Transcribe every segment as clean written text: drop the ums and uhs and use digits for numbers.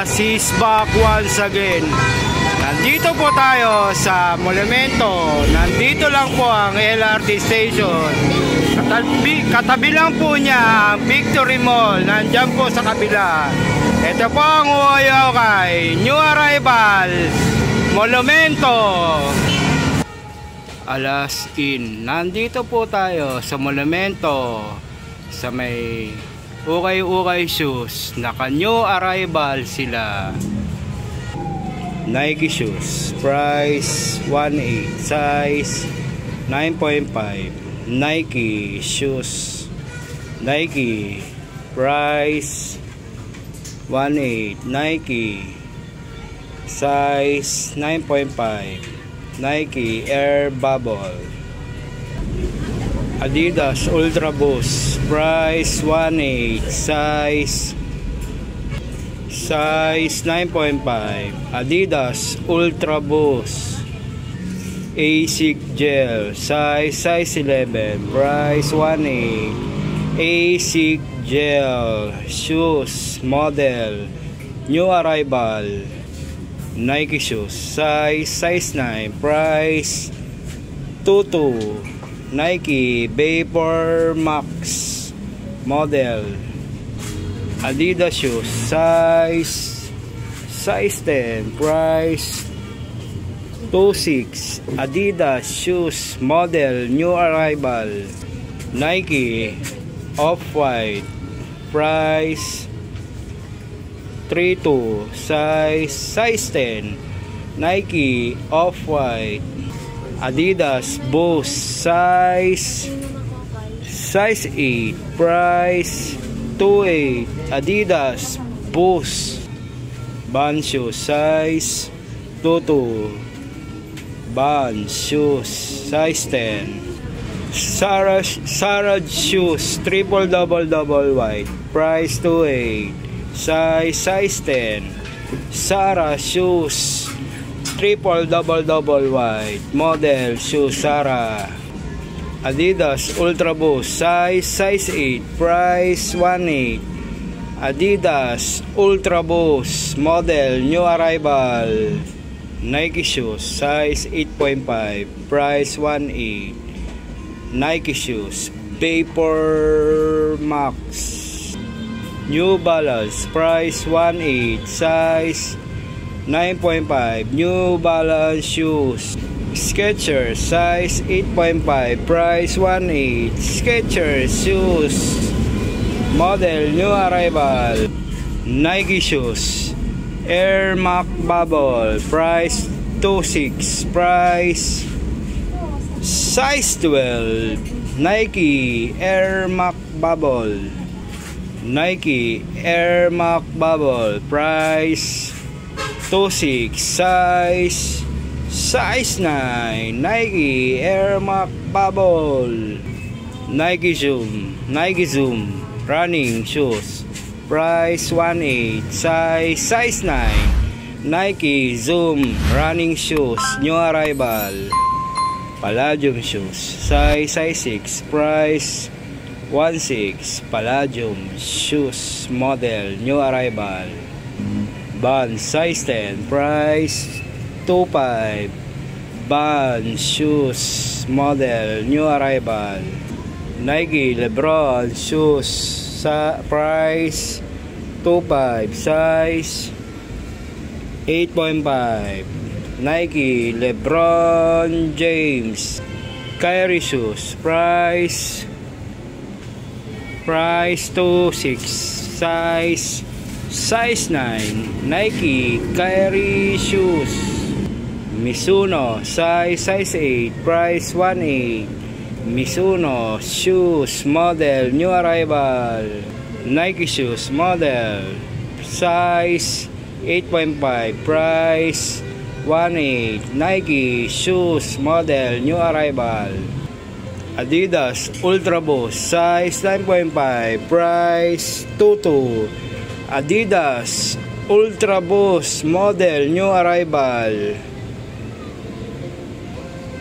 Adidas is back once again. Nandito po tayo sa Monumento. Nandito lang po ang LRT station. Katabi lang po niya ang Victory Mall. Nandiyan po sa kabila. Ito po ang uwayaw kay New Arrival Monumento. Alas in. Nandito po tayo sa Monumento. Sa may ukay-ukay shoes. Naka New Arrival sila. Nike shoes, price 1.8, size 9.5. Nike shoes, Nike, price 1.8. Nike, size 9.5. Nike Air Bubble. Adidas Ultra Boost, price 1.8, size 9.5. Adidas Ultra Boost ASIC Gel, size 11, price 1.8. ASIC Gel shoes, model New Arrival. Nike shoes, size 9, price 22. Nike Vapor Max, model Adidas shoes, size 10, price 26. Adidas shoes, model New Arrival. Nike Off-White, price 32, size 10. Nike Off-White. Adidas Boost, size 8, price 2.8. Adidas Boost Band shoes, size 22. Band shoes, size 10. Sarah shoes, triple double white, price 2.8, size 10. Sarah shoes, triple double white, model shoes Sarah. Adidas Ultra Boost, size 8, price 1.8. Adidas Ultra Boost, model New Arrival. Nike shoes, size 8.5, price 1.8. Nike shoes, Vapor Max. New Balance, price 1.8, size 9.5. New Balance shoes. Skechers, size 8.5, price 1.8. Skechers shoes, model New Arrival. Nike shoes, Air Max Bubble, price 2.6, price size 12. Nike Air Max Bubble. Nike Air Max Bubble, price 2.6, size 9. Nike Air Max Bubble. Nike Zoom running shoes, price 1.8, size 9. Nike Zoom running shoes, New Arrival. Palladium shoes, size 6, price 1.6. Palladium shoes, model New Arrival. Band, size 10, price 2.5. Band shoes, model New Arrival. Nike LeBron shoes, price 2.5, size 8.5. Nike LeBron James Kyrie shoes, price 2.6, size 9. Nike Kyrie shoes. Mizuno, size 8, price 1.8. Mizuno shoes, model New Arrival. Nike shoes, model size 8.5, price 1.8. Nike shoes, model New Arrival. Adidas Ultra Boost, size 9.5, price 22. Adidas Ultra Boost, model New Arrival.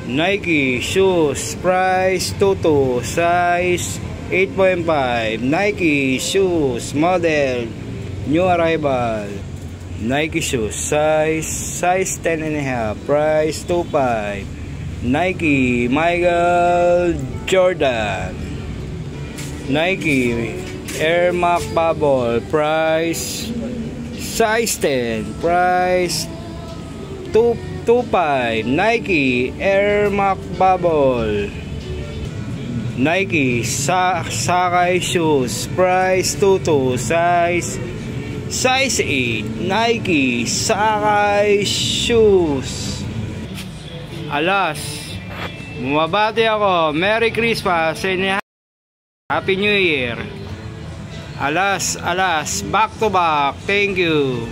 Nike shoes, price 22, size 8.5. Nike shoes, model New Arrival. Nike shoes, size 10 and a half, price 2.5. Nike Michael Jordan. Nike Air Max Bubble, price size 10, price 2.5. Nike Air Max Bubble. Nike Sakai shoes, price 2.2, size 8. Nike Sakai shoes. Alas, bumabati ako. Merry Christmas and Happy New Year. Alas, back to back. Thank you.